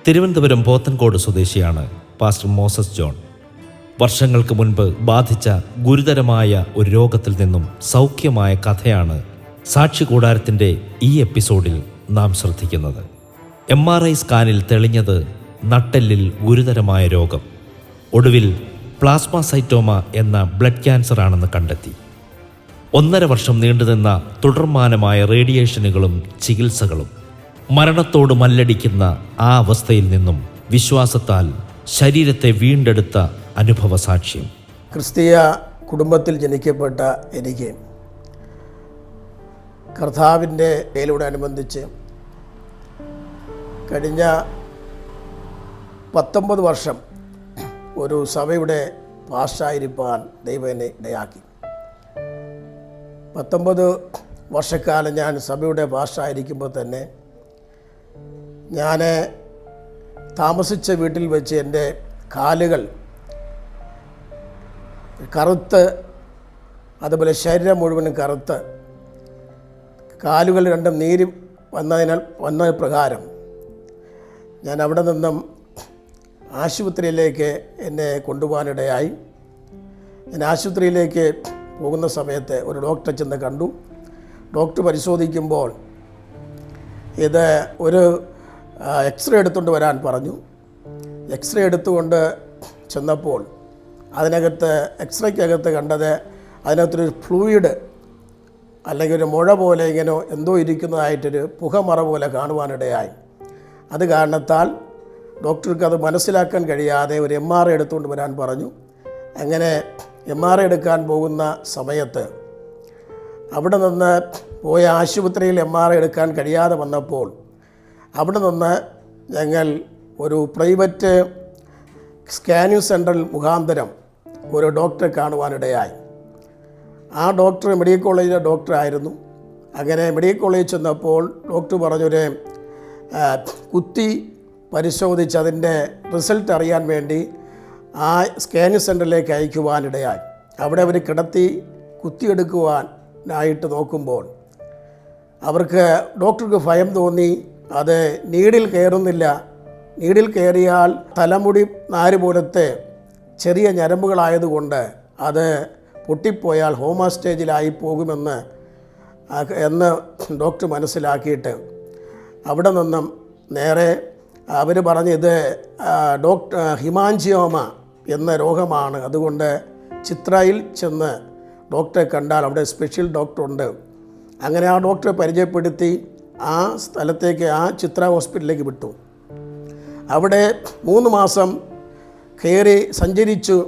തിരുവനന്തപുരം പോത്തൻകോട് സ്വദേശിയാണ് pastor Moses John. വർഷങ്ങൾക്ക് മുൻപ് ബാധിച്ച ഗുരുതരമായ ഒരു രോഗത്തിൽ നിന്നും സൗഖ്യമായ കഥയാണ് സാക്ഷി കൂടാരത്തിൻ്റെ ഈ എപ്പിസോഡിൽ നാം ശ്രദ്ധിക്കുന്നത്. MRI സ്കാനിൽ തെളിഞ്ഞത് നട്ടെല്ലിൽ ഗുരുതരമായ രോഗം. ഒടുവിൽ പ്ലാസ്മസൈറ്റോമ എന്ന ബ്ലഡ് ക്യാൻസറാണെന്ന് കണ്ടെത്തി. 1.5 വർഷം നീണ്ടുനിന്ന തുടർമാനമായ റേഡിയേഷനുകളും ചികിത്സകളും. മരണത്തോട് മല്ലടിക്കുന്ന ആ അവസ്ഥയിൽ നിന്നും വിശ്വാസത്താൽ ശരീരത്തെ വീണ്ടെടുത്ത അനുഭവ സാക്ഷ്യം. ക്രിസ്തീയ കുടുംബത്തിൽ ജനിക്കപ്പെട്ട എനിക്ക് കർത്താവിൻ്റെ ഡേയിലോടനുബന്ധിച്ച് കഴിഞ്ഞ 19 വർഷം ഒരു സഭയുടെ പാസ്റ്ററായിരിക്കാൻ ദൈവം എന്നെ ഇടയാക്കി. 19 വർഷക്കാലം ഞാൻ സഭയുടെ പാസ്റ്ററായിരിക്കുമ്പോൾ തന്നെ ഞാൻ താമസിച്ച വീട്ടിൽ വെച്ച് എൻ്റെ കാലുകൾ കറുത്ത്, അതുപോലെ ശരീരം മുഴുവനും കറുത്ത്, കാലുകൾ രണ്ടും നീര് വന്ന പ്രകാരം ഞാൻ അവിടെ നിന്നും ആശുപത്രിയിലേക്ക് എന്നെ കൊണ്ടുപോകാനിടയായി. ഞാൻ ആശുപത്രിയിലേക്ക് പോകുന്ന സമയത്ത് ഒരു ഡോക്ടറെ ചെന്ന് കണ്ടു. ഡോക്ടർ പരിശോധിക്കുമ്പോൾ ഇത് ഒരു എക്സ്റേ എടുത്തുകൊണ്ട് വരാൻ പറഞ്ഞു. എക്സ്റേ എടുത്തുകൊണ്ട് ചെന്നപ്പോൾ അതിനകത്ത് എക്സ്റേക്കകത്ത് കണ്ടത് അതിനകത്തൊരു ഫ്ലൂയിഡ് അല്ലെങ്കിൽ ഒരു മുഴ പോലെ ഇങ്ങനെ എന്തോ ഇരിക്കുന്നതായിട്ടൊരു പുകമറ പോലെ കാണുവാനിടയായി. അത് കാരണത്താൽ ഡോക്ടർക്ക് അത് മനസ്സിലാക്കാൻ കഴിയാതെ ഒരു MRI എടുത്തുകൊണ്ട് വരാൻ പറഞ്ഞു. അങ്ങനെ MRI എടുക്കാൻ പോകുന്ന സമയത്ത് അവിടെ നിന്ന് പോയ ആശുപത്രിയിൽ MRI എടുക്കാൻ കഴിയാതെ വന്നപ്പോൾ അവിടെ നിന്ന് ഞങ്ങൾ ഒരു പ്രൈവറ്റ് സ്കാനിങ് സെൻ്റർ മുഖാന്തരം ഒരു ഡോക്ടറെ കാണുവാനിടയായി. ആ ഡോക്ടർ മെഡിക്കൽ കോളേജിലെ ഡോക്ടറായിരുന്നു. അങ്ങനെ മെഡിക്കൽ കോളേജിൽ ചെന്നപ്പോൾ ഡോക്ടർ പറഞ്ഞൊരു കുത്തി പരിശോധിച്ച് അതിൻ്റെ റിസൾട്ട് അറിയാൻ വേണ്ടി ആ സ്കാനിങ് സെൻ്ററിലേക്ക് അയക്കുവാനിടയായി. അവിടെ അവർ കിടത്തി കുത്തിയെടുക്കുവാനായിട്ട് നോക്കുമ്പോൾ ഡോക്ടർക്ക് ഭയം തോന്നി. അത് നീഡിൽ കയറുന്നില്ല. നീഡിൽ കയറിയാൽ തലമുടി നാര് പോലത്തെ ചെറിയ ഞരമ്പുകളായതുകൊണ്ട് അത് പൊട്ടിപ്പോയാൽ ഹോമോസ്റ്റേജിലായി പോകുമെന്ന് ഡോക്ടർ മനസ്സിലാക്കിയിട്ട് അവിടെ നിന്നും നേരെ അവർ പറഞ്ഞ് ഇത് ഹിമാൻജിയോമ എന്ന രോഗമാണ്, അതുകൊണ്ട് ചിത്രയിൽ ചെന്ന് ഡോക്ടറെ കണ്ടാൽ അവിടെ സ്പെഷ്യൽ ഡോക്ടറുണ്ട്. അങ്ങനെ ആ ഡോക്ടറെ പരിചയപ്പെടുത്തി ആ സ്ഥലത്തേക്ക്, ആ ചിത്ര ഹോസ്പിറ്റലിലേക്ക് വിട്ടു. അവിടെ 3 മാസം കയറി സഞ്ചരിച്ചു.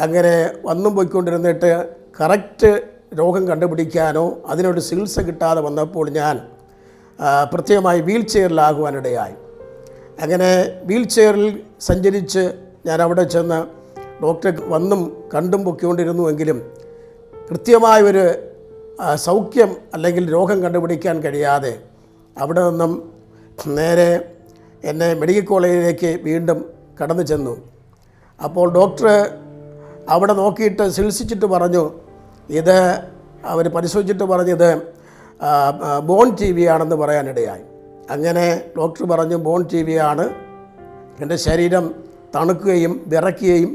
അങ്ങനെ വന്നും പോയിക്കൊണ്ടിരുന്നിട്ട് കറക്റ്റ് രോഗം കണ്ടുപിടിക്കാനോ അതിനൊരു ചികിത്സ കിട്ടാതെ വന്നപ്പോൾ ഞാൻ പ്രത്യേകമായി വീൽ ചെയറിലാകുവാനിടയായി. അങ്ങനെ വീൽ ചെയറിൽ സഞ്ചരിച്ച് ഞാൻ അവിടെ ചെന്ന് ഡോക്ടറെ വന്നും കണ്ടും പൊയ്ക്കൊണ്ടിരുന്നുവെങ്കിലും കൃത്യമായൊരു സൗഖ്യം അല്ലെങ്കിൽ രോഗം കണ്ടുപിടിക്കാൻ കഴിയാതെ അവിടെ നിന്നും നേരെ എന്നെ മെഡിക്കൽ കോളേജിലേക്ക് വീണ്ടും കടന്നു ചെന്നു. അപ്പോൾ ഡോക്ടർ അവിടെ നോക്കിയിട്ട് ചികിത്സിച്ചിട്ട് പറഞ്ഞു, ഇത് അവർ പരിശോധിച്ചിട്ട് പറഞ്ഞത് ബോൺ TB ആണെന്ന് പറയാനിടയായി. അങ്ങനെ ഡോക്ടർ പറഞ്ഞു ബോൺ TB ആണ്. എൻ്റെ ശരീരം തണുക്കുകയും വിറയ്ക്കുകയും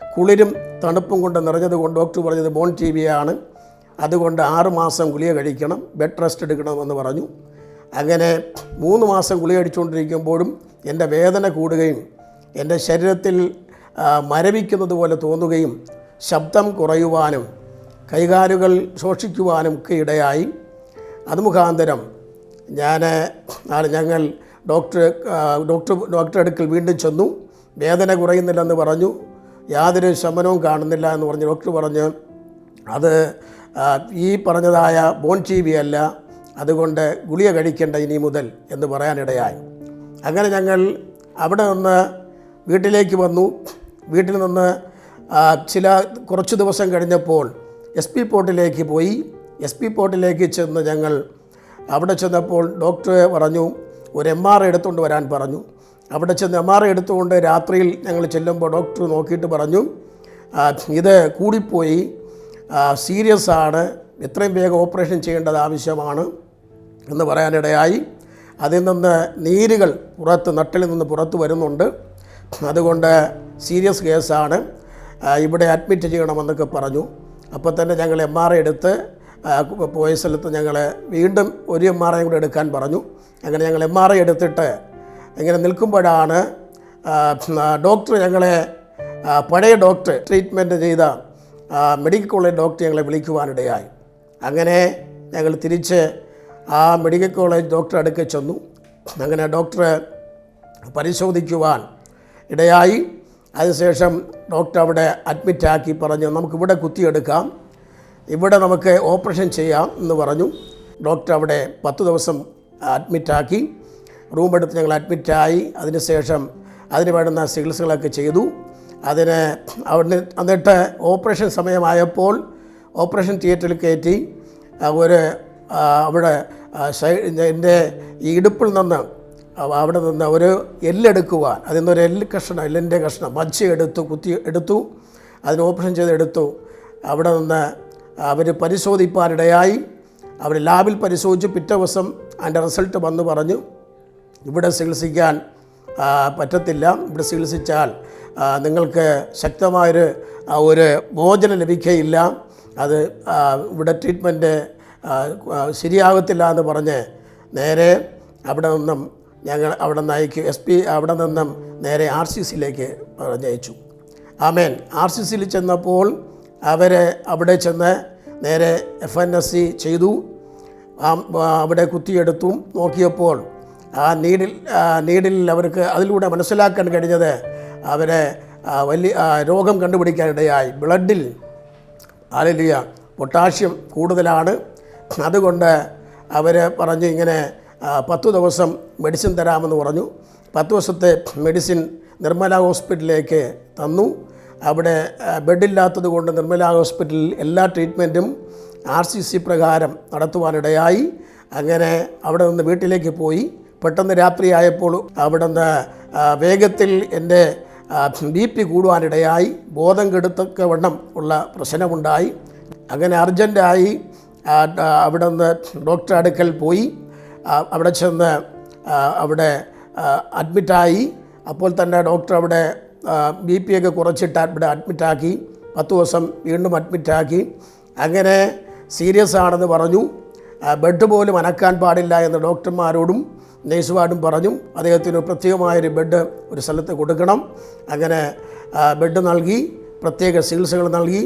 കുളിരും തണുപ്പും കൊണ്ട് നിറഞ്ഞതുകൊണ്ട് ഡോക്ടർ പറഞ്ഞത് ബോൺ TB ആണ്. അതുകൊണ്ട് 6 മാസം ഗുളിക കഴിക്കണം, ബെഡ് റെസ്റ്റ് എടുക്കണമെന്ന് പറഞ്ഞു. അങ്ങനെ 3 മാസം ഗുളിക കഴിച്ചുകൊണ്ടിരിക്കുമ്പോഴും എൻ്റെ വേദന കൂടുകയും എൻ്റെ ശരീരത്തിൽ മരവിക്കുന്നത് പോലെ തോന്നുകയും ശബ്ദം കുറയുവാനും കൈകാലുകൾ ശോഷിക്കുവാനും ഒക്കെ ഇടയായി. അത് മുഖാന്തരം ഞങ്ങൾ ഡോക്ടർ അടുക്കൽ വീണ്ടും ചെന്നു. വേദന കുറയുന്നില്ലെന്ന് പറഞ്ഞു, യാതൊരു ശമനവും കാണുന്നില്ല എന്ന് പറഞ്ഞ് ഡോക്ടർ പറഞ്ഞു അത് ഈ പറഞ്ഞതായ ബോൺ TB അല്ല, അതുകൊണ്ട് ഗുളിക കഴിക്കേണ്ട ഇനി മുതൽ എന്ന് പറയാനിടയായി. അങ്ങനെ ഞങ്ങൾ അവിടെ നിന്ന് വീട്ടിലേക്ക് വന്നു. വീട്ടിൽ നിന്ന് കുറച്ച് ദിവസം കഴിഞ്ഞപ്പോൾ SP പോർട്ടിലേക്ക് പോയി. SP പോർട്ടിലേക്ക് ചെന്ന് ഞങ്ങൾ അവിടെ ചെന്നപ്പോൾ ഡോക്ടർ പറഞ്ഞു ഒരു MRI എടുത്തുകൊണ്ട് വരാൻ പറഞ്ഞു. അവിടെ ചെന്ന് MRI എടുത്തുകൊണ്ട് രാത്രിയിൽ ഞങ്ങൾ ചെല്ലുമ്പോൾ ഡോക്ടർ നോക്കിയിട്ട് പറഞ്ഞു ഇത് കൂടിപ്പോയി, സീരിയസ് ആണ്, എത്രയും വേഗം ഓപ്പറേഷൻ ചെയ്യേണ്ടത് ആവശ്യമാണ് എന്ന് പറയാനിടയായി. അതിൽ നിന്ന് നീരുകൾ നട്ടലിൽ നിന്ന് പുറത്ത് വരുന്നുണ്ട്. അതുകൊണ്ട് സീരിയസ് കേസാണ്, ഇവിടെ അഡ്മിറ്റ് ചെയ്യണമെന്നൊക്കെ പറഞ്ഞു. അപ്പോൾ തന്നെ ഞങ്ങൾ MRI എടുത്ത് പോയ സ്ഥലത്ത് ഞങ്ങൾ വീണ്ടും ഒരു MRI കൂടെ എടുക്കാൻ പറഞ്ഞു. അങ്ങനെ ഞങ്ങൾ MRI എടുത്തിട്ട് ഇങ്ങനെ നിൽക്കുമ്പോഴാണ് ഡോക്ടർ ഞങ്ങളെ പഴയ ഡോക്ടർ ട്രീറ്റ്മെൻറ്റ് ചെയ്ത മെഡിക്കൽ കോളേജ് ഡോക്ടർ ഞങ്ങളെ വിളിക്കുവാനിടയായി. അങ്ങനെ ഞങ്ങൾ തിരിച്ച് ആ മെഡിക്കൽ കോളേജ് ഡോക്ടർ അടുക്കൽ ചെന്നു. അങ്ങനെ ഡോക്ടറെ പരിശോധിക്കുവാൻ ഇടയായി. അതിനുശേഷം ഡോക്ടർ അവിടെ അഡ്മിറ്റാക്കി പറഞ്ഞു, നമുക്കിവിടെ കുത്തിയെടുക്കാം, ഇവിടെ നമുക്ക് ഓപ്പറേഷൻ ചെയ്യാം എന്ന് പറഞ്ഞു. ഡോക്ടർ അവിടെ 10 ദിവസം അഡ്മിറ്റാക്കി. റൂമെടുത്ത് ഞങ്ങൾ അഡ്മിറ്റായി. അതിനുശേഷം അതിന് വേണ്ടുന്ന ചികിത്സകളൊക്കെ ചെയ്തു. എന്നിട്ട് ഓപ്പറേഷൻ സമയമായപ്പോൾ ഓപ്പറേഷൻ തിയേറ്ററിൽ കയറ്റി അവിടെ എൻ്റെ ഈ ഇടുപ്പിൽ നിന്ന് അവിടെ നിന്ന് ഒരു എല്ലെടുക്കുവാൻ, അതിൽ നിന്നൊരു എല്ലിൻ്റെ കഷ്ണം മജ്ജ എടുത്തു. അതിന് ഓപ്പറേഷൻ ചെയ്തെടുത്തു. അവിടെ നിന്ന് അവർ പരിശോധിപ്പാനിടയായി. അവർ ലാബിൽ പരിശോധിച്ച് പിറ്റേ ദിവസം അതിൻ്റെ റിസൾട്ട് വന്ന് പറഞ്ഞു, ഇവിടെ ചികിത്സിക്കാൻ പറ്റത്തില്ല, ഇവിടെ ചികിത്സിച്ചാൽ നിങ്ങൾക്ക് ശക്തമായൊരു മോചനം ലഭിക്കുകയില്ല, അത് ഇവിടെ ട്രീറ്റ്മെൻറ്റ് ശരിയാകത്തില്ല എന്ന് പറഞ്ഞ് നേരെ അവിടെ നിന്നും അവിടെ നിന്ന് അവിടെ നിന്നും നേരെ RCCയിലേക്ക് പറഞ്ഞയച്ചു. ആമേൻ. RCCയിൽ ചെന്നപ്പോൾ അവിടെ ചെന്ന് നേരെ FNSC ചെയ്തു. അവിടെ കുത്തിയെടുത്തു. നോക്കിയപ്പോൾ ആ നീഡിൽ അവർക്ക് അതിലൂടെ മനസ്സിലാക്കാൻ കഴിഞ്ഞത് അവരെ വലിയ രോഗം കണ്ടുപിടിക്കാനിടയായി. ബ്ലഡിൽ പൊട്ടാഷ്യം കൂടുതലാണ്. അതുകൊണ്ട് അവർ പറഞ്ഞു, ഇങ്ങനെ 10 ദിവസം മെഡിസിൻ തരാമെന്ന് പറഞ്ഞു. 10 ദിവസത്തെ മെഡിസിൻ നിർമ്മല ഹോസ്പിറ്റലിലേക്ക് തന്നു. അവിടെ ബെഡില്ലാത്തത് കൊണ്ട് നിർമ്മല ഹോസ്പിറ്റലിൽ എല്ലാ ട്രീറ്റ്മെൻറ്റും RCC പ്രകാരം നടത്തുവാനിടയായി. അങ്ങനെ അവിടെ നിന്ന് വീട്ടിലേക്ക് പോയി. പെട്ടെന്ന് രാത്രിയായപ്പോൾ അവിടെ നിന്ന് വേഗത്തിൽ എൻ്റെ BP കൂടുവാനിടയായി. ബോധം കെടുത്തൊക്കെ വണ്ണം ഉള്ള പ്രശ്നമുണ്ടായി. അങ്ങനെ അർജൻറ്റായി അവിടെ നിന്ന് ഡോക്ടർ അടുക്കൽ പോയി. അവിടെ ചെന്ന് അവിടെ അഡ്മിറ്റായി. അപ്പോൾ തന്നെ ഡോക്ടർ അവിടെ BP ഒക്കെ കുറച്ചിട്ട് ഇവിടെ അഡ്മിറ്റാക്കി. 10 ദിവസം വീണ്ടും അഡ്മിറ്റാക്കി. അങ്ങനെ സീരിയസ് ആണെന്ന് പറഞ്ഞു. ബെഡ് പോലും അനക്കാൻ പാടില്ല എന്ന് ഡോക്ടർമാരോടും നേഴ്സുമാരോടും പറഞ്ഞു. അദ്ദേഹത്തിന് പ്രത്യേകമായൊരു ബെഡ് ഒരു സ്ഥലത്ത് കൊടുക്കണം. അങ്ങനെ ബെഡ് നൽകി, പ്രത്യേക ചികിത്സകൾ നൽകി.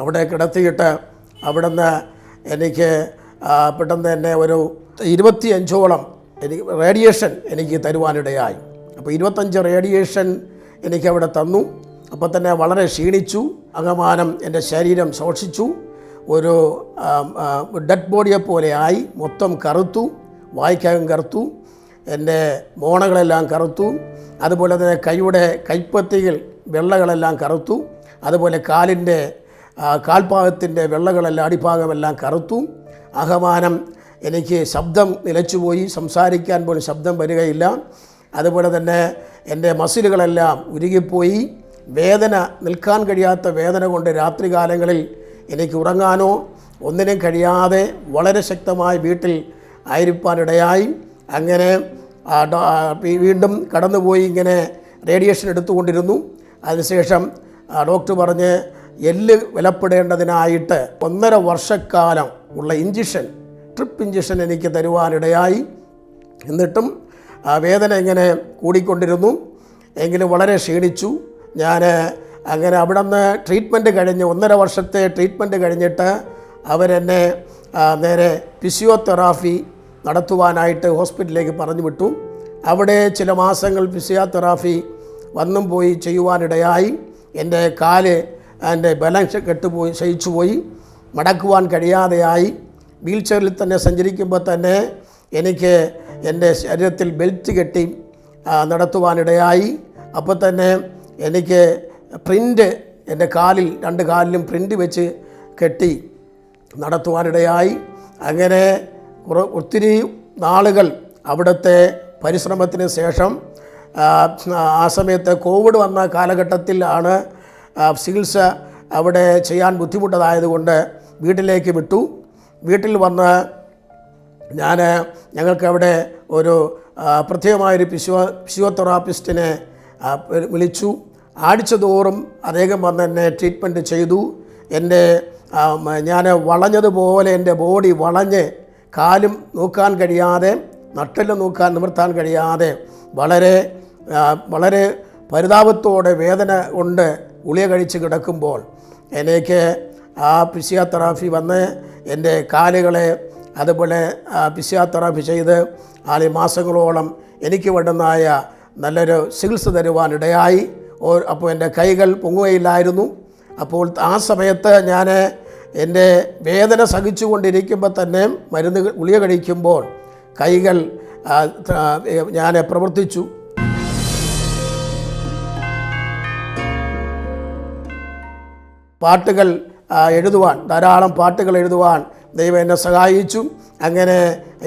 അവിടെ കിടത്തിയിട്ട് അവിടെ നിന്ന് എനിക്ക് പെട്ടെന്ന് തന്നെ ഒരു 25ഓളം റേഡിയേഷൻ എനിക്ക് തരുവാനിടയായി. അപ്പോൾ 25 റേഡിയേഷൻ എനിക്കവിടെ തന്നു. അപ്പോൾ തന്നെ വളരെ ക്ഷീണിച്ചു. അകമാനം എൻ്റെ ശരീരം ശോഷിച്ചു. ഒരു ഡെഡ് ബോഡിയെ പോലെ ആയി. മൊത്തം കറുത്തു. വായ്ക്കകം കറുത്തു. എൻ്റെ മോണകളെല്ലാം കറുത്തു. അതുപോലെ തന്നെ കൈപ്പത്തികൾ വെള്ളകളെല്ലാം കറുത്തു. അതുപോലെ കാൽഭാഗത്തിൻ്റെ വെള്ളകളെല്ലാം അടിഭാഗമെല്ലാം കറുത്തു. അകമാനം എനിക്ക് ശബ്ദം നിലച്ചുപോയി. സംസാരിക്കാൻ പോലും ശബ്ദം വരികയില്ല. അതുപോലെ തന്നെ എൻ്റെ മസിലുകളെല്ലാം ഉരുകിപ്പോയി. വേദന, നിൽക്കാൻ കഴിയാത്ത വേദന കൊണ്ട് രാത്രികാലങ്ങളിൽ എനിക്ക് ഉറങ്ങാനോ ഒന്നിനും കഴിയാതെ വളരെ ശക്തമായി വീട്ടിൽ ആയിരിക്കാനിടയായി. അങ്ങനെ വീണ്ടും കടന്നുപോയി ഇങ്ങനെ റേഡിയേഷൻ എടുത്തുകൊണ്ടിരുന്നു. അതിനുശേഷം ഡോക്ടർ പറഞ്ഞ് എല്ല് വിലപ്പെടേണ്ടതിനായിട്ട് 1.5 വർഷക്കാലം ഉള്ള ട്രിപ്പ് ഇഞ്ചക്ഷൻ എനിക്ക് തരുവാനിടയായി. എന്നിട്ടും വേദന ഇങ്ങനെ കൂടിക്കൊണ്ടിരുന്നു. എങ്കിലും വളരെ ക്ഷീണിച്ചു ഞാൻ. അങ്ങനെ അവിടെ നിന്ന് ട്രീറ്റ്മെൻറ്റ് കഴിഞ്ഞ് 1.5 വർഷത്തെ ട്രീറ്റ്മെൻറ്റ് കഴിഞ്ഞിട്ട് അവരെന്നെ നേരെ ഫിസിയോതെറാപ്പി നടത്തുവാനായിട്ട് ഹോസ്പിറ്റലിലേക്ക് പറഞ്ഞു വിട്ടു. അവിടെ ചില മാസങ്ങൾ ഫിസിയോതെറാപ്പി വന്നും പോയി ചെയ്യുവാനിടയായി. എൻ്റെ കാല് എൻ്റെ ബലം ക്ഷയിച്ചുപോയി. മടക്കുവാൻ കഴിയാതെയായി. വീൽ ചെയറിൽ തന്നെ സഞ്ചരിക്കുമ്പോൾ തന്നെ എനിക്ക് എൻ്റെ ശരീരത്തിൽ ബെൽറ്റ് കെട്ടി നടത്തുവാനിടയായി. അപ്പോൾ തന്നെ എനിക്ക് പ്രിൻ്റ് എൻ്റെ കാലിൽ 2 കാലിലും പ്രിൻ്റ് വെച്ച് കെട്ടി നടത്തുവാനിടയായി. അങ്ങനെ ഒത്തിരി നാളുകൾ അവിടുത്തെ പരിശ്രമത്തിന് ശേഷം ആ സമയത്ത് കോവിഡ് വന്ന കാലഘട്ടത്തിലാണ് ചികിത്സ അവിടെ ചെയ്യാൻ ബുദ്ധിമുട്ടതായതുകൊണ്ട് വീട്ടിലേക്ക് വിട്ടു. വീട്ടിൽ വന്ന് ഞങ്ങൾക്കവിടെ ഒരു പ്രത്യേകമായൊരു ഫിസിയോതെറാപ്പിസ്റ്റിനെ വിളിച്ചു. ആഴ്ചതോറും അദ്ദേഹം വന്ന് എന്നെ ട്രീറ്റ്മെൻറ്റ് ചെയ്തു. ഞാൻ വളഞ്ഞതുപോലെ എൻ്റെ ബോഡി വളഞ്ഞ് കാലും നോക്കാൻ കഴിയാതെ, നട്ടെല്ല് നിവർത്താൻ കഴിയാതെ വളരെ പരിതാപത്തോടെ വേദന കൊണ്ട് ഗുളിക കഴിച്ച് കിടക്കുമ്പോൾ എനിക്ക് ആ ഫിസിയോതെറാപ്പി വന്ന് എൻ്റെ കാലുകളെ അതുപോലെ ഫിസിയോതെറാപ്പി ചെയ്ത് 6 മാസങ്ങളോളം എനിക്ക് വേണ്ടുന്നതായ നല്ലൊരു ചികിത്സ തരുവാനിടയായി. അപ്പോൾ എൻ്റെ കൈകൾ പൊങ്ങുകയില്ലായിരുന്നു. അപ്പോൾ ആ സമയത്ത് ഞാൻ എൻ്റെ വേദന സഹിച്ചുകൊണ്ടിരിക്കുമ്പോൾ തന്നെ ഗുളിക കഴിക്കുമ്പോൾ കൈകൾ ഞാൻ പ്രവർത്തിച്ചു. പാട്ടുകൾ എഴുതുവാൻ, ധാരാളം പാട്ടുകൾ എഴുതുവാൻ ദൈവം എന്നെ സഹായിച്ചു. അങ്ങനെ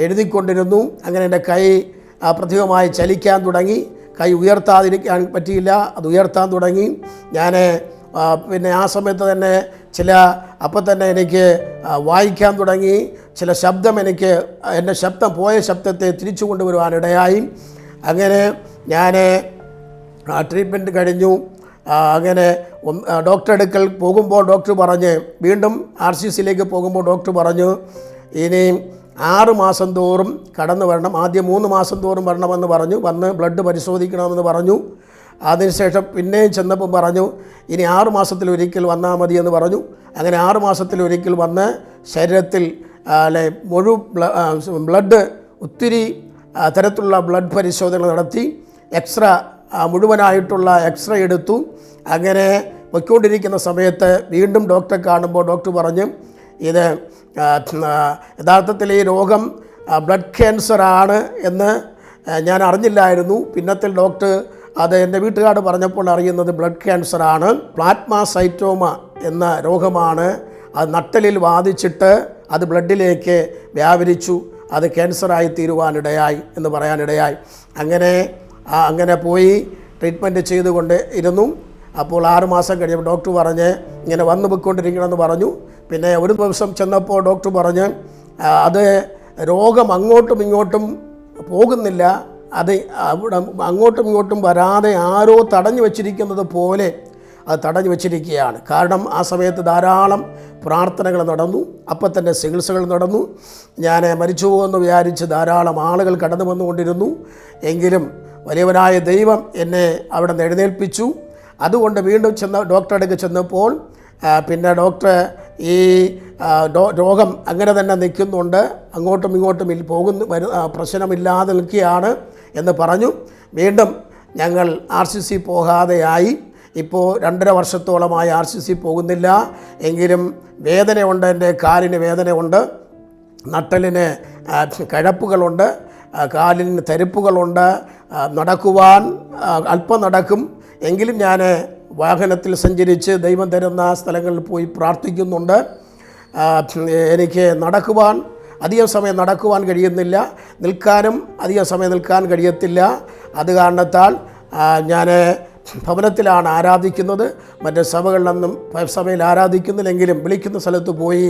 എഴുതിക്കൊണ്ടിരുന്നു. അങ്ങനെ എൻ്റെ കൈ പ്രത്യേകമായി ചലിക്കാൻ തുടങ്ങി. കൈ ഉയർത്താതിരിക്കാൻ പറ്റിയില്ല, അത് ഉയർത്താൻ തുടങ്ങി. ഞാൻ പിന്നെ ആ സമയത്ത് തന്നെ അപ്പം തന്നെ എനിക്ക് വായിക്കാൻ തുടങ്ങി. ചില ശബ്ദം എൻ്റെ ശബ്ദം പോയ ശബ്ദത്തെ തിരിച്ചു കൊണ്ടുവരുവാനിടയായി. അങ്ങനെ ഞാൻ ട്രീറ്റ്മെൻറ്റ് കഴിഞ്ഞു. അങ്ങനെ ഡോക്ടറെ അടുക്കൽ പോകുമ്പോൾ ഡോക്ടർ പറഞ്ഞ്, വീണ്ടും RCCയിലേക്ക് പോകുമ്പോൾ ഡോക്ടർ പറഞ്ഞു, ഇനി 6 മാസം തോറും കടന്നു വരണം. ആദ്യം 3 മാസം തോറും വരണമെന്ന് പറഞ്ഞു. വന്ന് ബ്ലഡ് പരിശോധിക്കണമെന്ന് പറഞ്ഞു. അതിനുശേഷം പിന്നെയും ചെന്നപ്പം പറഞ്ഞു, ഇനി 6 മാസത്തിലൊരിക്കൽ വന്നാൽ മതിയെന്ന് പറഞ്ഞു. അങ്ങനെ 6 മാസത്തിലൊരിക്കൽ വന്ന് ശരീരത്തിൽ ബ്ലഡ് ഒത്തിരി തരത്തിലുള്ള ബ്ലഡ് പരിശോധന നടത്തി. മുഴുവനായിട്ടുള്ള എക്സ്റേ എടുത്തു. അങ്ങനെ പൊയ്ക്കൊണ്ടിരിക്കുന്ന സമയത്ത് വീണ്ടും ഡോക്ടറെ കാണുമ്പോൾ ഡോക്ടർ പറഞ്ഞു, ഇത് യഥാർത്ഥത്തിൽ ഈ രോഗം ബ്ലഡ് ക്യാൻസറാണ് എന്ന് ഞാൻ അറിഞ്ഞില്ലായിരുന്നു. പിന്നത്തിൽ ഡോക്ടർ അത് എൻ്റെ വീട്ടുകാർ പറഞ്ഞപ്പോൾ അറിയുന്നത് ബ്ലഡ് ക്യാൻസറാണ്. പ്ലാസ്മാസൈറ്റോമ എന്ന രോഗമാണ്. അത് നട്ടലിൽ ബാധിച്ചിട്ട് അത് ബ്ലഡിലേക്ക് വ്യാപരിച്ചു. അത് ക്യാൻസറായി തീരുവാനിടയായി എന്ന് പറയാനിടയായി. അങ്ങനെ പോയി ട്രീറ്റ്മെൻറ്റ് ചെയ്തുകൊണ്ട് ഇരുന്നു. അപ്പോൾ 6 മാസം കഴിഞ്ഞപ്പോൾ ഡോക്ടർ പറഞ്ഞ് ഇങ്ങനെ വന്നു പോയിക്കൊണ്ടിരിക്കണമെന്ന് പറഞ്ഞു. പിന്നെ ഒരു ദിവസം ചെന്നപ്പോൾ ഡോക്ടർ പറഞ്ഞ്, അത് രോഗം അങ്ങോട്ടും ഇങ്ങോട്ടും പോകുന്നില്ല, അത് അവിടെ അങ്ങോട്ടും ഇങ്ങോട്ടും വരാതെ ആരോ തടഞ്ഞു വച്ചിരിക്കുന്നത് പോലെ അത് തടഞ്ഞു വച്ചിരിക്കുകയാണ്. കാരണം ആ സമയത്ത് ധാരാളം പ്രാർത്ഥനകൾ നടന്നു, അപ്പം തന്നെ ചികിത്സകൾ നടന്നു. ഞാൻ മരിച്ചു പോകുമെന്ന് വിചാരിച്ച് ധാരാളം ആളുകൾ കടന്നു വന്നുകൊണ്ടിരുന്നു. എങ്കിലും വലിയവനായ ദൈവം എന്നെ അവിടെ നിന്ന് എഴുന്നേൽപ്പിച്ചു. അതുകൊണ്ട് വീണ്ടും ഡോക്ടറുടെ അടുത്ത് ചെന്നപ്പോൾ പിന്നെ ഡോക്ടർ ഈ രോഗം അങ്ങനെ തന്നെ നിൽക്കുന്നുണ്ട്, അങ്ങോട്ടും ഇങ്ങോട്ടും പ്രശ്നമില്ലാതെ നിൽക്കുകയാണ് എന്ന് പറഞ്ഞു. വീണ്ടും ഞങ്ങൾ RCC പോകാതെയായി. ഇപ്പോൾ 2.5 വർഷത്തോളമായി RCC പോകുന്നില്ല. എങ്കിലും വേദനയുണ്ട്, എൻ്റെ കാലിന് വേദനയുണ്ട്, നട്ടലിന് കഴപ്പുകളുണ്ട്, കാലിന് തരിപ്പുകളുണ്ട്. നടക്കുവാൻ അല്പം നടക്കും. എങ്കിലും ഞാൻ വാഹനത്തിൽ സഞ്ചരിച്ച് ദൈവം തരുന്ന സ്ഥലങ്ങളിൽ പോയി പ്രാർത്ഥിക്കുന്നുണ്ട്. എനിക്ക് അധികം സമയം നടക്കുവാൻ കഴിയുന്നില്ല, നിൽക്കാനും അധികം സമയം നിൽക്കാൻ കഴിയത്തില്ല. അത് കാരണത്താൽ ഞാൻ ഭവനത്തിലാണ് ആരാധിക്കുന്നത്. മറ്റ് സഭകളിലൊന്നും സഭയിൽ ആരാധിക്കുന്നില്ലെങ്കിലും വിളിക്കുന്ന സ്ഥലത്ത് പോയി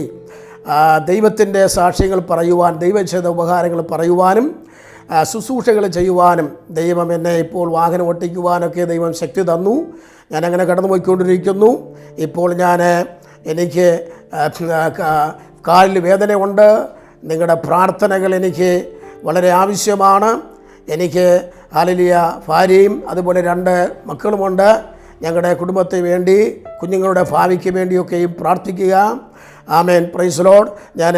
ദൈവത്തിൻ്റെ സാക്ഷ്യങ്ങൾ പറയുവാൻ, ദൈവം ചെയ്ത ഉപകാരങ്ങൾ പറയുവാനും ശുശ്രൂഷകൾ ചെയ്യുവാനും ദൈവം എന്നെ ഇപ്പോൾ വാഹനം ഓട്ടിക്കുവാനൊക്കെ ദൈവം ശക്തി തന്നു. ഞാനങ്ങനെ കടന്നു പോയിക്കൊണ്ടിരിക്കുന്നു. ഇപ്പോൾ എനിക്ക് കാലിൽ വേദനയുണ്ട്. നിങ്ങളുടെ പ്രാർത്ഥനകൾ എനിക്ക് വളരെ ആവശ്യമാണ്. എനിക്ക് ഹല്ലേലൂയ ഭാര്യയും അതുപോലെ 2 മക്കളുമുണ്ട്. ഞങ്ങളുടെ കുടുംബത്തെ വേണ്ടി, കുഞ്ഞുങ്ങളുടെ ഭാവിക്ക് വേണ്ടിയൊക്കെയും പ്രാർത്ഥിക്കുക. ആമേൻ, പ്രൈസ് ലോർഡ്. ഞാൻ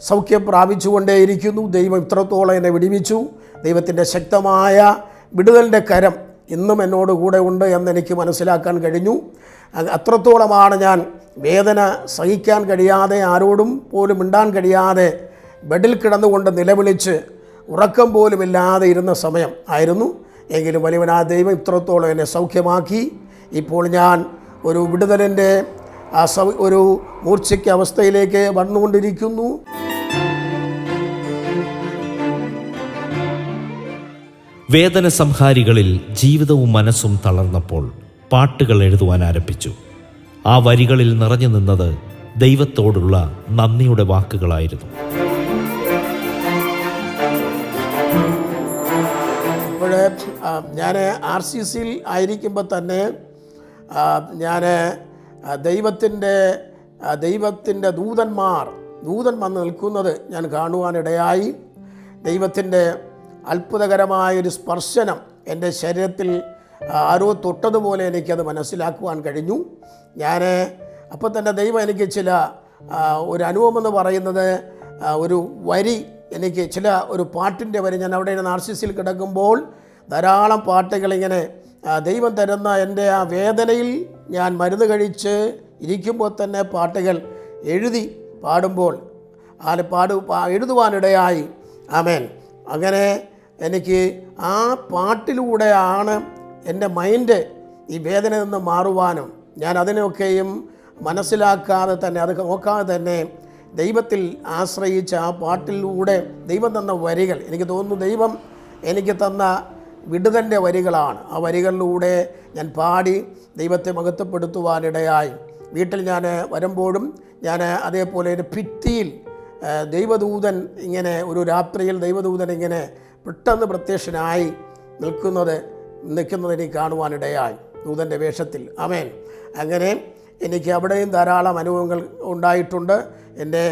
സൗഖ്യം പ്രാപിച്ചുകൊണ്ടേയിരിക്കുന്നു. ദൈവം ഇത്രത്തോളം എന്നെ വിടുവിച്ചു. ദൈവത്തിൻ്റെ ശക്തമായ വിടുതലിൻ്റെ കരം ഇന്നും എന്നോട് കൂടെ ഉണ്ട് എന്നെനിക്ക് മനസ്സിലാക്കാൻ കഴിഞ്ഞു. അത്രത്തോളമാണ് ഞാൻ വേദന സഹിക്കാൻ കഴിയാതെ, ആരോടും പോലും മിണ്ടാൻ കഴിയാതെ ബെഡിൽ കിടന്നുകൊണ്ട് നിലവിളിച്ച് ഉറക്കം പോലുമില്ലാതെ ഇരുന്ന സമയം ആയിരുന്നു. എങ്കിലും വലിയവനായ ദൈവം ഇത്രത്തോളം എന്നെ സൗഖ്യമാക്കി. ഇപ്പോൾ ഞാൻ ഒരു വിടുതലിൻ്റെ ഒരു മൂർച്ഛയ്ക്ക് അവസ്ഥയിലേക്ക് വന്നുകൊണ്ടിരിക്കുന്നു. വേദന സംഹാരികളിൽ ജീവിതവും മനസ്സും തളർന്നപ്പോൾ പാട്ടുകൾ എഴുതുവാൻ ആരംഭിച്ചു. ആ വരികളിൽ നിറഞ്ഞു നിന്നത് ദൈവത്തോടുള്ള നന്ദിയുടെ വാക്കുകളായിരുന്നു. ഞാൻ RCCയിൽ ആയിരിക്കുമ്പോൾ തന്നെ ഞാൻ ദൈവത്തിൻ്റെ ദൂതൻ വന്ന് നിൽക്കുന്നത് ഞാൻ കാണുവാനിടയായി. ദൈവത്തിൻ്റെ അത്ഭുതകരമായൊരു സ്പർശനം എൻ്റെ ശരീരത്തിൽ ആരോ തൊട്ടതുപോലെ എനിക്കത് മനസ്സിലാക്കുവാൻ കഴിഞ്ഞു. അപ്പോൾ തന്നെ ദൈവം എനിക്ക് ഒരു അനുഭവം എന്ന് പറയുന്നത് ഒരു വരി എനിക്ക് ഒരു പാട്ടിൻ്റെ വരി, ഞാൻ അവിടെ RCCയിൽ കിടക്കുമ്പോൾ ധാരാളം പാട്ടുകളിങ്ങനെ ദൈവം തരുന്ന എൻ്റെ ആ വേദനയിൽ ഞാൻ മരുന്ന് കഴിച്ച് ഇരിക്കുമ്പോൾ തന്നെ പാട്ടുകൾ എഴുതി പാടുമ്പോൾ എഴുതുവാനിടയായി. ആമേൻ. അങ്ങനെ എനിക്ക് ആ പാട്ടിലൂടെയാണ് എൻ്റെ മൈൻഡ് ഈ വേദന നിന്ന് മാറുവാനും ഞാൻ അതിനൊക്കെയും മനസ്സിലാക്കാതെ തന്നെ അത് നോക്കാതെ തന്നെ ദൈവത്തിൽ ആശ്രയിച്ച ആ പാട്ടിലൂടെ ദൈവം തന്ന വരികൾ, എനിക്ക് തോന്നുന്നു ദൈവം എനിക്ക് തന്ന വിടുതൻ്റെ വരികളാണ്. ആ വരികളിലൂടെ ഞാൻ പാടി ദൈവത്തെ മഹത്വപ്പെടുത്തുവാനിടയായി. വീട്ടിൽ ഞാൻ വരുമ്പോഴും ഞാൻ അതേപോലെ ഒരു ഭിത്തിയിൽ ദൈവദൂതൻ ഇങ്ങനെ ഒരു രാത്രിയിൽ ദൈവദൂതൻ ഇങ്ങനെ പെട്ടെന്ന് പ്രത്യക്ഷനായി നിൽക്കുന്നത് എനിക്ക് കാണുവാനിടയായി, ദൂതൻ്റെ വേഷത്തിൽ. ആമേൻ. അങ്ങനെ എനിക്ക് അവിടെയും ധാരാളം അനുഭവങ്ങൾ ഉണ്ടായിട്ടുണ്ട്. എൻ്റെ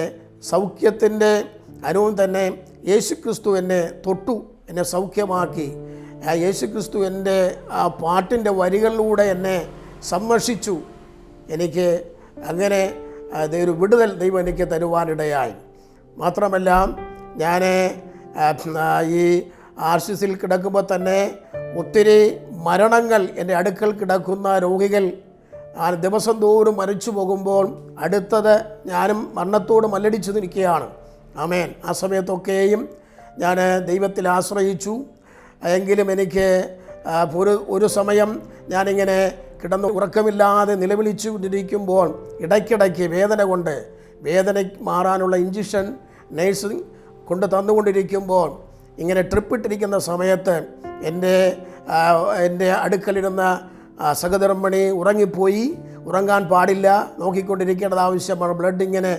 സൗഖ്യത്തിൻ്റെ അനുഭവം തന്നെ യേശുക്രിസ്തു എന്നെ തൊട്ടു, എന്നെ സൗഖ്യമാക്കി. യേശുക്രിസ്തു എൻ്റെ ആ പാട്ടിൻ്റെ വരികളിലൂടെ എന്നെ സംരക്ഷിച്ചു. എനിക്ക് അങ്ങനെ ഒരു വിടുതൽ ദൈവം എനിക്ക് തരുവാനിടയായി. മാത്രമല്ല ഞാൻ ഈ RCCയിൽ കിടക്കുമ്പോൾ തന്നെ ഒത്തിരി മരണങ്ങൾ, എൻ്റെ അടുക്കൽ കിടക്കുന്ന രോഗികൾ ദിവസം തോറും മരിച്ചു പോകുമ്പോൾ അടുത്തത് ഞാനും മരണത്തോട് മല്ലടിച്ചു നിൽക്കുകയാണ്. ആമേൻ. ആ സമയത്തൊക്കെയും ഞാൻ ദൈവത്തിൽ ആശ്രയിച്ചു. എങ്കിലും എനിക്ക് ഒരു സമയം ഞാനിങ്ങനെ കിടന്ന് ഉറക്കമില്ലാതെ നിലവിളിച്ചു കൊണ്ടിരിക്കുമ്പോൾ ഇടയ്ക്കിടയ്ക്ക് വേദന മാറാനുള്ള ഇഞ്ചക്ഷൻ നേഴ്സ് കൊണ്ട് തന്നുകൊണ്ടിരിക്കുമ്പോൾ ഇങ്ങനെ ട്രിപ്പിട്ടിരിക്കുന്ന സമയത്ത് എൻ്റെ അടുക്കലിരുന്ന സഹധർമ്മിണി ഉറങ്ങിപ്പോയി. ഉറങ്ങാൻ പാടില്ല, നോക്കിക്കൊണ്ടിരിക്കേണ്ടത് ആവശ്യമാണ്. ബ്ലഡ് ഇങ്ങനെ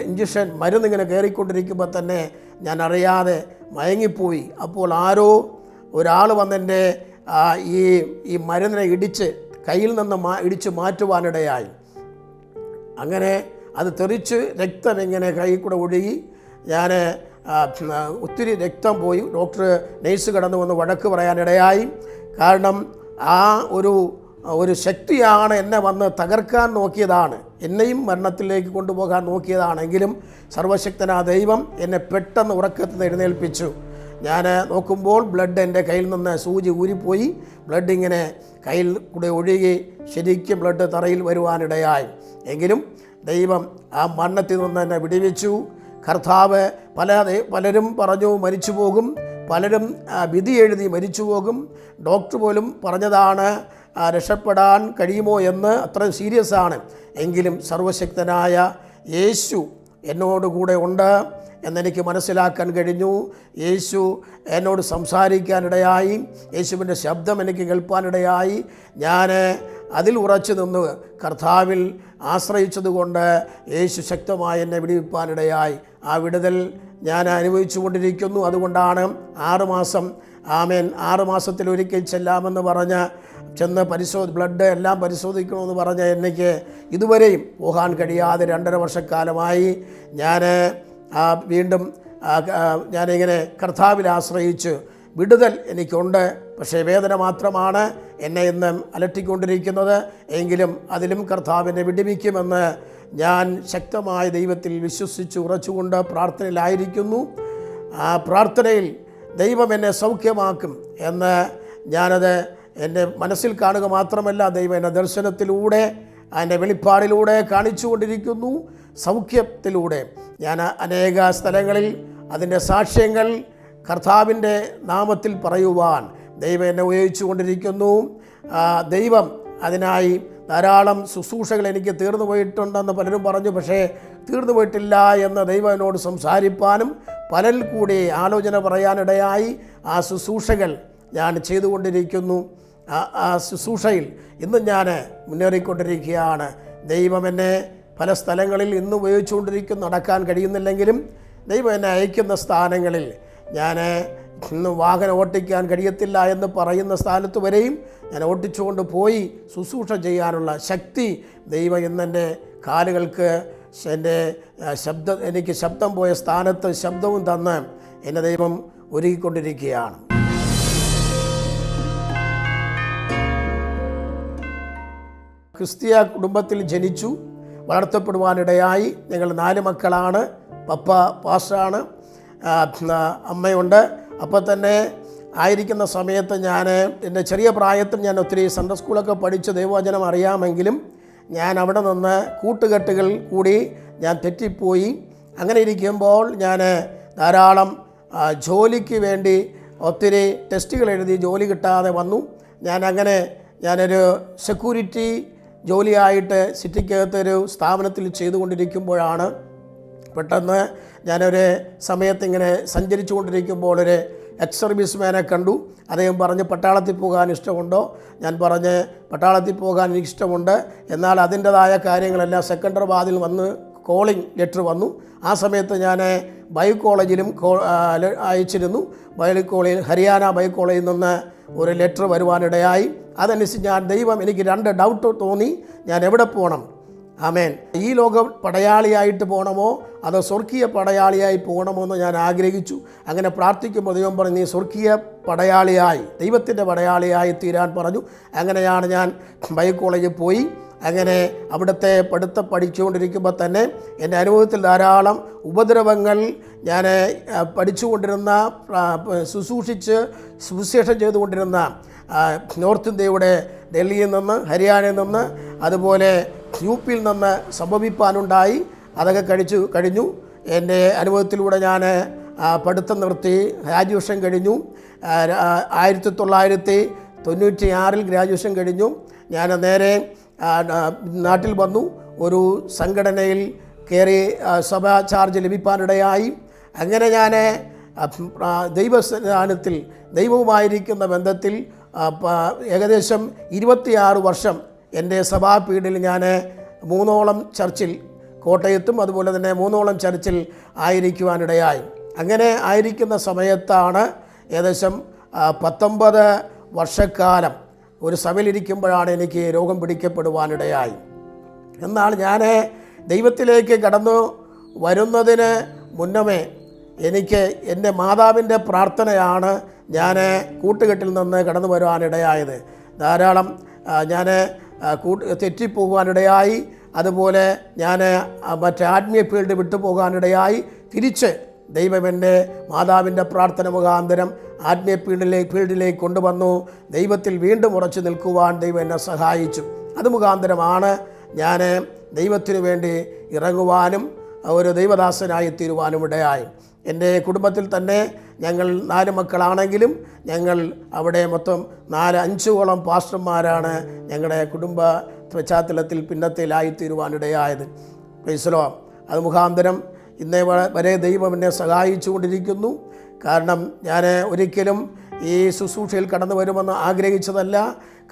ഇഞ്ചക്ഷൻ മരുന്നിങ്ങനെ കയറിക്കൊണ്ടിരിക്കുമ്പോൾ തന്നെ ഞാൻ അറിയാതെ മയങ്ങിപ്പോയി. അപ്പോൾ ഒരാൾ വന്നെൻ്റെ ഈ മരുന്നിനെ കയ്യിൽ നിന്ന് ഇടിച്ച് മാറ്റുവാനിടയായി. അങ്ങനെ അത് തെറിച്ച് രക്തം ഇങ്ങനെ കൈ കൂടെ ഒഴുകി. ഞാൻ ഒത്തിരി രക്തം പോയി. നേഴ്സ് കടന്നു വന്ന് വഴക്ക് പറയാനിടയായി. കാരണം ആ ഒരു ശക്തിയാണ് എന്നെ വന്ന് തകർക്കാൻ നോക്കിയതാണ്, എന്നെയും മരണത്തിലേക്ക് കൊണ്ടുപോകാൻ നോക്കിയതാണെങ്കിലും സർവശക്തനായ ദൈവം എന്നെ പെട്ടെന്ന് ഉറക്കത്തിൽ നിന്ന് എഴുന്നേൽപ്പിച്ചു. ഞാൻ നോക്കുമ്പോൾ ബ്ലഡ് എൻ്റെ കയ്യിൽ നിന്ന് സൂചി ഊരിപ്പോയി. ബ്ലഡ് ഇങ്ങനെ കയ്യിൽ കൂടെ ഒഴുകി ശരിക്കും ബ്ലഡ് തറയിൽ വരുവാനിടയായി. എങ്കിലും ദൈവം ആ മരണത്തിൽ നിന്ന് എന്നെ വിടുവിച്ചു. കർത്താവ് പലരും പറഞ്ഞു മരിച്ചു പോകും, പലരും വിധി എഴുതി മരിച്ചു പോകും. ഡോക്ടർ പോലും പറഞ്ഞതാണ് രക്ഷപ്പെടാൻ കഴിയുമോ എന്ന്, അത്ര സീരിയസ് ആണ്. എങ്കിലും സർവശക്തനായ യേശു എന്നോടുകൂടെ ഉണ്ട് എന്നെനിക്ക് മനസ്സിലാക്കാൻ കഴിഞ്ഞു. യേശു എന്നോട് സംസാരിക്കാനിടയായി, യേശുവിൻ്റെ ശബ്ദം എനിക്ക് കേൾപ്പാനിടയായി. ഞാൻ അതിൽ ഉറച്ചു നിന്ന് കർത്താവിൽ ആശ്രയിച്ചതുകൊണ്ട് യേശു ശക്തമായി എന്നെ വിടുവിപ്പാനിടയായി. ആ വിടുതൽ ഞാൻ അനുഭവിച്ചു കൊണ്ടിരിക്കുന്നു. അതുകൊണ്ടാണ് 6 മാസം, ആമേൻ, 6 മാസത്തിലൊരിക്കൽ ചെല്ലാമെന്ന് പറഞ്ഞ് ചെന്ന് ബ്ലഡ് എല്ലാം പരിശോധിക്കണമെന്ന് പറഞ്ഞ് എനിക്ക് ഇതുവരെയും പോകാൻ കഴിയാതെ 2.5 വർഷക്കാലമായി. ഞാൻ വീണ്ടും ഞാനിങ്ങനെ കർത്താവിൽ ആശ്രയിച്ച് വിടുതൽ എനിക്കുണ്ട്. പക്ഷേ വേദന മാത്രമാണ് എന്നെ ഇന്ന് അലട്ടിക്കൊണ്ടിരിക്കുന്നത്. എങ്കിലും അതിലും കർത്താവിനെ വിടുവിക്കുമെന്ന് ഞാൻ ശക്തമായ ദൈവത്തിൽ വിശ്വസിച്ച് ഉറച്ചുകൊണ്ട് പ്രാർത്ഥനയിലായിരിക്കുന്നു. ആ പ്രാർത്ഥനയിൽ ദൈവം എന്നെ സൗഖ്യമാക്കും എന്ന് ഞാനത് എൻ്റെ മനസ്സിൽ കാണുക മാത്രമല്ല, ദൈവം എന്നെ ദർശനത്തിലൂടെ അതിൻ്റെ വെളിപ്പാടിലൂടെ കാണിച്ചു കൊണ്ടിരിക്കുന്നു. സൗഖ്യത്തിലൂടെ ഞാൻ അനേക സ്ഥലങ്ങളിൽ അതിൻ്റെ സാക്ഷ്യങ്ങൾ കർത്താവിൻ്റെ നാമത്തിൽ പറയുവാൻ ദൈവം എന്നെ ഉപയോഗിച്ചു കൊണ്ടിരിക്കുന്നു. ദൈവം അതിനായി ധാരാളം ശുശ്രൂഷകൾ എനിക്ക് തീർന്നു പോയിട്ടുണ്ടെന്ന് പലരും പറഞ്ഞു. പക്ഷേ തീർന്നു പോയിട്ടില്ല എന്ന് ദൈവം എന്നോട് സംസാരിപ്പാനും പലരിൽ കൂടി ആലോചന പറയാനിടയായി. ആ ശുശ്രൂഷകൾ ഞാൻ ചെയ്തുകൊണ്ടിരിക്കുന്നു. ആ ശുശ്രൂഷയിൽ ഇന്നും ഞാൻ മുന്നേറിക്കൊണ്ടിരിക്കുകയാണ്. ദൈവം എന്നെ പല സ്ഥലങ്ങളിൽ ഇന്ന് ഉപയോഗിച്ചുകൊണ്ടിരിക്കുന്നു. നടക്കാൻ കഴിയുന്നില്ലെങ്കിലും ദൈവം എന്നെ അയക്കുന്ന സ്ഥാനങ്ങളിൽ ഞാൻ ഇന്ന് വാഹനം ഓട്ടിക്കാൻ കഴിയത്തില്ല എന്ന് പറയുന്ന സ്ഥാനത്ത് വരെയും ഞാൻ ഓട്ടിച്ചുകൊണ്ട് പോയി ശുശ്രൂഷ ചെയ്യാനുള്ള ശക്തി ദൈവം ഇന്നെൻ്റെ കാലുകൾക്ക് എനിക്ക് ശബ്ദം പോയ സ്ഥാനത്ത് ശബ്ദവും തന്ന് എന്നെ ദൈവം ഒരുക്കിക്കൊണ്ടിരിക്കുകയാണ്. ക്രിസ്തീയ കുടുംബത്തിൽ ജനിച്ചു വളർത്തപ്പെടുവാനിടയായി. ഞങ്ങൾ 4 മക്കളാണ്. പപ്പ പാസ്റ്ററാണ്, അമ്മയുണ്ട്. അപ്പോൾ തന്നെ ആയിരിക്കുന്ന സമയത്ത് എൻ്റെ ചെറിയ പ്രായത്തിൽ ഞാൻ ഒത്തിരി സൺഡേ സ്കൂളൊക്കെ പഠിച്ച് ദൈവവചനം അറിയാമെങ്കിലും ഞാൻ അവിടെ നിന്ന് കൂട്ടുകെട്ടുകൾ കൂടി ഞാൻ തെറ്റിപ്പോയി. അങ്ങനെ ഇരിക്കുമ്പോൾ ഞാൻ ധാരാളം ജോലിക്ക് വേണ്ടി ഒത്തിരി ടെസ്റ്റുകൾ എഴുതി ജോലി കിട്ടാതെ വന്നു. ഞാനൊരു സെക്യൂരിറ്റി ജോലിയായിട്ട് സിറ്റിക്കകത്തൊരു സ്ഥാപനത്തിൽ ചെയ്തുകൊണ്ടിരിക്കുമ്പോഴാണ് പെട്ടെന്ന് ഞാനൊരു സമയത്ത് ഇങ്ങനെ സഞ്ചരിച്ചു കൊണ്ടിരിക്കുമ്പോൾ ഒരു എക്സ് സർവീസ്മാനെ കണ്ടു. അദ്ദേഹം പറഞ്ഞ് പട്ടാളത്തിൽ പോകാൻ ഇഷ്ടമുണ്ടോ? ഞാൻ പറഞ്ഞ് പട്ടാളത്തിൽ പോകാൻ എനിക്കിഷ്ടമുണ്ട്, എന്നാൽ അതിൻ്റെതായ കാര്യങ്ങളെല്ലാം സെക്കൻഡറി വാതിൽ വന്ന് കോളിംഗ് ലെറ്റർ വന്നു. ആ സമയത്ത് ഞാൻ ബൈ കോളേജിലും അയച്ചിരുന്നു. ഹരിയാന ബൈ കോളേജിൽ നിന്ന് ഒരു ലെറ്റർ വരുവാനിടയായി. അതനുസരിച്ച് ദൈവം എനിക്ക് 2 ഡൗട്ട് തോന്നി. ഞാൻ എവിടെ പോകണം? ആമേൻ. ഈ ലോകം പടയാളിയായിട്ട് പോകണമോ അതോ സ്വർഗീയ പടയാളിയായി പോകണമോ എന്ന് ഞാൻ ആഗ്രഹിച്ചു. അങ്ങനെ പ്രാർത്ഥിക്കുമ്പോൾ ദൈവം പറഞ്ഞു, നീ സ്വർഗീയ പടയാളിയായി, ദൈവത്തിൻ്റെ പടയാളിയായി തീരാൻ പറഞ്ഞു. അങ്ങനെയാണ് ഞാൻ ബൈ കോളേജിൽ പോയി. അങ്ങനെ അവിടുത്തെ പഠിച്ചുകൊണ്ടിരിക്കുമ്പോൾ തന്നെ എൻ്റെ അനുഭവത്തിൽ ധാരാളം ഉപദ്രവങ്ങൾ ഞാൻ പഠിച്ചുകൊണ്ടിരുന്ന ശുശ്രൂഷിച്ച് സുവിശേഷം ചെയ്തുകൊണ്ടിരുന്ന നോർത്ത് ഇന്ത്യയുടെ ഡൽഹിയിൽ നിന്ന്, ഹരിയാനയിൽ നിന്ന്, അതുപോലെ UP യിൽ നിന്ന് സംഭവിപ്പാനുണ്ടായി. അതൊക്കെ കഴിഞ്ഞു. എൻ്റെ അനുഭവത്തിലൂടെ ഞാൻ പഠിത്തം നിർത്തി. ഗ്രാജുവേഷൻ കഴിഞ്ഞു. 1996 ഗ്രാജുവേഷൻ കഴിഞ്ഞു. ഞാൻ നേരെ നാട്ടിൽ വന്നു. ഒരു സംഘടനയിൽ കയറി സഭാ ചാർജ് ലഭിക്കാനിടയായി. അങ്ങനെ ഞാൻ ദൈവസ്ഥാനത്തിൽ ദൈവവുമായിരിക്കുന്ന ബന്ധത്തിൽ ഏകദേശം 26 വർഷം എൻ്റെ സഭാപീഠയിൽ ഞാൻ 3ഓളം ചർച്ചിൽ, കോട്ടയത്തും അതുപോലെ തന്നെ 3ഓളം ചർച്ചിൽ ആയിരിക്കുവാനിടയായി. അങ്ങനെ ആയിരിക്കുന്ന സമയത്താണ് ഏകദേശം 19 വർഷക്കാലം ഒരു സഭയിലിരിക്കുമ്പോഴാണ് എനിക്ക് രോഗം പിടിക്കപ്പെടുവാനിടയായി. എന്നാൽ ഞാൻ ദൈവത്തിലേക്ക് കടന്നു വരുന്നതിന് മുന്നമേ എനിക്ക് എൻ്റെ മാതാവിൻ്റെ പ്രാർത്ഥനയാണ് ഞാൻ കൂട്ടുകെട്ടിൽ നിന്ന് കടന്നു വരുവാനിടയായത്. ധാരാളം ഞാൻ തെറ്റിപ്പോകാനിടയായി. അതുപോലെ ഞാൻ മറ്റേ ആത്മീയ ഫീൽഡ് വിട്ടുപോകാനിടയായി. തിരിച്ച് ദൈവം എൻ്റെ മാതാവിൻ്റെ പ്രാർത്ഥന മുഖാന്തരം ആത്മീയ ഫീൽഡിലേക്ക് കൊണ്ടുവന്നു. ദൈവത്തിൽ വീണ്ടും ഉറച്ചു നിൽക്കുവാൻ ദൈവം എന്നെ സഹായിച്ചു. അത് മുഖാന്തരമാണ് ഞാൻ ദൈവത്തിനു വേണ്ടി ഇറങ്ങുവാനും ഒരു ദൈവദാസനായി തീരുവാനും ഇടയായി. എൻ്റെ കുടുംബത്തിൽ തന്നെ ഞങ്ങൾ 4 മക്കളാണെങ്കിലും ഞങ്ങൾ അവിടെ മൊത്തം 4-5ഓളം പാസ്റ്റർമാരാണ് ഞങ്ങളുടെ കുടുംബ പശ്ചാത്തലത്തിൽ പിന്നത്തിലായിത്തീരുവാനിടയായത്. Praise the Lord. അത് മുഖാന്തരം ഇന്നേ വരെ ദൈവം എന്നെ സഹായിച്ചു കൊണ്ടിരിക്കുന്നു. കാരണം ഞാൻ ഒരിക്കലും ഈ ശുശ്രൂഷയിൽ കടന്നു വരുമെന്ന് ആഗ്രഹിച്ചതല്ല.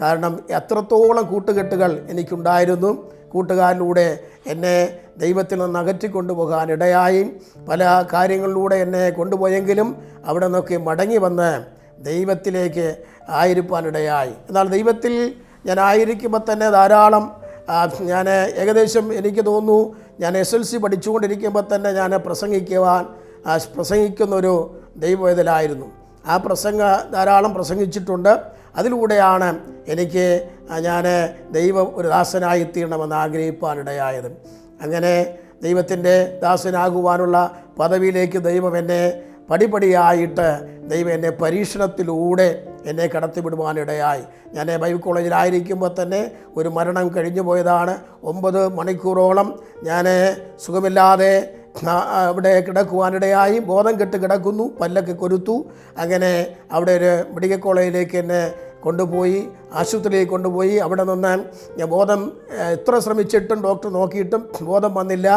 കാരണം എത്രത്തോളം കൂട്ടുകെട്ടുകൾ എനിക്കുണ്ടായിരുന്നു. കൂട്ടുകാരിലൂടെ എന്നെ ദൈവത്തിൽ നിന്ന് അകറ്റിക്കൊണ്ടുപോകാൻ ഇടയായി. പല കാര്യങ്ങളിലൂടെ എന്നെ കൊണ്ടുപോയെങ്കിലും അവിടെ നിന്നൊക്കെ മടങ്ങി വന്ന് ദൈവത്തിലേക്ക് ആയിരിക്കാനിടയായി. എന്നാൽ ദൈവത്തിൽ ഞാൻ ആയിരിക്കുമ്പോൾ തന്നെ ധാരാളം ഞാൻ ഏകദേശം എനിക്ക് തോന്നുന്നു ഞാൻ SLC പഠിച്ചുകൊണ്ടിരിക്കുമ്പോൾ തന്നെ ഞാൻ പ്രസംഗിക്കുന്നൊരു ദൈവവേദലായിരുന്നു. ആ ധാരാളം പ്രസംഗിച്ചിട്ടുണ്ട്. അതിലൂടെയാണ് ഞാൻ ഒരു ദാസനായി തീരണമെന്ന് ആഗ്രഹിക്കാനിടയായത്. അങ്ങനെ ദൈവത്തിൻ്റെ ദാസനാകുവാനുള്ള പദവിയിലേക്ക് ദൈവം എന്നെ പടിപടിയായിട്ട് ദൈവം എന്നെ പരീക്ഷണത്തിലൂടെ എന്നെ കടത്തിവിടുവാനിടയായി. ഞാൻ ബൈബിൾ കോളേജിലായിരിക്കുമ്പോൾ തന്നെ ഒരു മരണം കഴിഞ്ഞു പോയതാണ്. 9 മണിക്കൂറോളം ഞാൻ സുഖമില്ലാതെ അവിടെ കിടക്കുവാനിടയായി. ബോധം കെട്ട് കിടക്കുന്നു, പല്ലൊക്കെ കൊരുത്തു. അങ്ങനെ അവിടെ ഒരു മെഡിക്കൽ കോളേജിലേക്ക് എന്നെ കൊണ്ടുപോയി, ആശുപത്രിയിലേക്ക് കൊണ്ടുപോയി. അവിടെ നിന്ന് ഞാൻ ബോധം എത്ര ശ്രമിച്ചിട്ടും ഡോക്ടർ നോക്കിയിട്ടും ബോധം വന്നില്ല.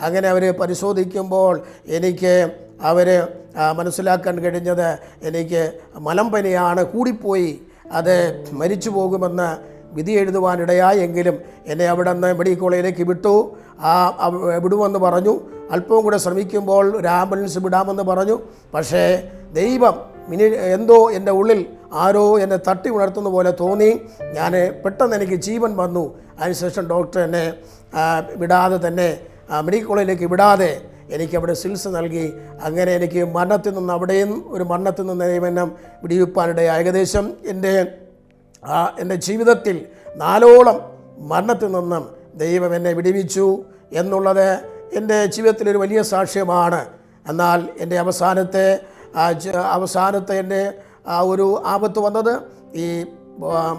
അങ്ങനെ അവർ പരിശോധിക്കുമ്പോൾ എനിക്ക് മനസ്സിലാക്കാൻ കഴിഞ്ഞത് എനിക്ക് മലമ്പനിയാണ്, കൂടിപ്പോയി, അത് മരിച്ചു പോകുമെന്ന് വിധി എഴുതുവാനിടയായി. എങ്കിലും എന്നെ അവിടെ നിന്ന് മെഡിക്കൽ കോളേജിലേക്ക് വിടുമെന്ന് പറഞ്ഞു. അല്പവും കൂടെ ശ്രമിക്കുമ്പോൾ ഒരു ആംബുലൻസ് വിടാമെന്ന് പറഞ്ഞു. പക്ഷേ ദൈവം എന്തോ എൻ്റെ ഉള്ളിൽ ആരോ എന്നെ തട്ടി ഉണർത്തുന്ന പോലെ തോന്നി. ഞാൻ പെട്ടെന്ന് എനിക്ക് ജീവൻ വന്നു. അതിനുശേഷം ഡോക്ടർ എന്നെ വിടാതെ തന്നെ മെഡിക്കൽ കോളേജിലേക്ക് വിടാതെ എനിക്കവിടെ ചികിത്സ നൽകി. അങ്ങനെ എനിക്ക് മരണത്തിൽ നിന്ന് അവിടെയും ഒരു മരണത്തിൽ നിന്ന് ദൈവം വിടിവിപ്പാനിടയായി. ഏകദേശം എൻ്റെ ജീവിതത്തിൽ 4ഓളം മരണത്തിൽ നിന്നും ദൈവം എന്നെ വിടിവിച്ചു എന്നുള്ളത് എൻ്റെ ജീവിതത്തിലൊരു വലിയ സാക്ഷ്യമാണ്. എന്നാൽ എൻ്റെ അവസാനത്തെ എൻ്റെ ഒരു ആപത്ത് വന്നത് ഈ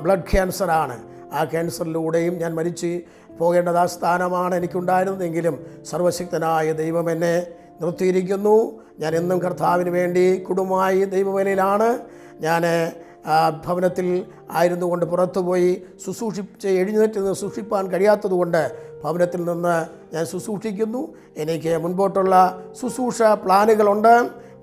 ബ്ലഡ് ക്യാൻസറാണ്. ആ ക്യാൻസറിലൂടെയും ഞാൻ മരിച്ചു പോകേണ്ടത് ആ സ്ഥാനമാണ് എനിക്കുണ്ടായിരുന്നതെങ്കിലും സർവശക്തനായ ദൈവം എന്നെ നിർത്തിയിരിക്കുന്നു. ഞാൻ എന്നും കർത്താവിന് വേണ്ടി കുടുംബമായി ദൈവവേലയിലാണ്. ഞാൻ ഭവനത്തിൽ ആയിരുന്നുകൊണ്ട് പുറത്തുപോയി എഴുന്നേറ്റ് നിന്ന് ശുശ്രൂഷിപ്പാൻ കഴിയാത്തതുകൊണ്ട് ഭവനത്തിൽ നിന്ന് ഞാൻ ശുശ്രൂഷിക്കുന്നു. എനിക്ക് മുൻപോട്ടുള്ള ശുശ്രൂഷ പ്ലാനുകളുണ്ട്.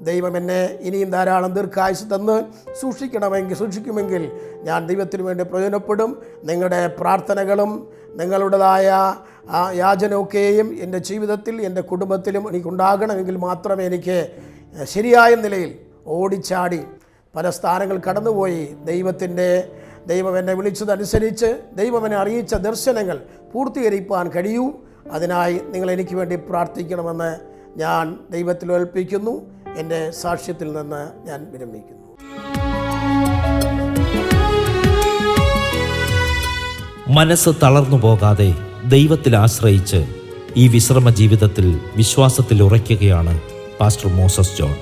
ദൈവം എന്നെ ഇനിയും ധാരാളം ദീർഘായുസ് തന്ന് സൂക്ഷിക്കുമെങ്കിൽ ഞാൻ ദൈവത്തിന് വേണ്ടി പ്രയോജനപ്പെടും. നിങ്ങളുടെ പ്രാർത്ഥനകളും നിങ്ങളുടേതായ യാചനയൊക്കെയും എൻ്റെ ജീവിതത്തിൽ എൻ്റെ കുടുംബത്തിലും എനിക്കുണ്ടാകണമെങ്കിൽ മാത്രമേ എനിക്ക് ശരിയായ നിലയിൽ ഓടിച്ചാടി പല സ്ഥാനങ്ങൾ കടന്നുപോയി ദൈവം എന്നെ വിളിച്ചതനുസരിച്ച് ദൈവം എന്നെ അറിയിച്ച ദർശനങ്ങൾ പൂർത്തീകരിക്കാൻ കഴിയൂ. അതിനായി നിങ്ങൾ എനിക്ക് വേണ്ടി പ്രാർത്ഥിക്കണമെന്ന് ഞാൻ ദൈവത്തിൽ ഏൽപ്പിക്കുന്നു. എൻ്റെ സാക്ഷ്യത്തിൽ നിന്ന് ഞാൻ വിരമിക്കുന്നു. മനസ്സ് തളർന്നു പോകാതെ ദൈവത്തിൽ ആശ്രയിച്ച് ഈ വിശ്രമ ജീവിതത്തിൽ വിശ്വാസത്തിൽ ഉറയ്ക്കുകയാണ് പാസ്റ്റർ മോസസ് ജോൺ.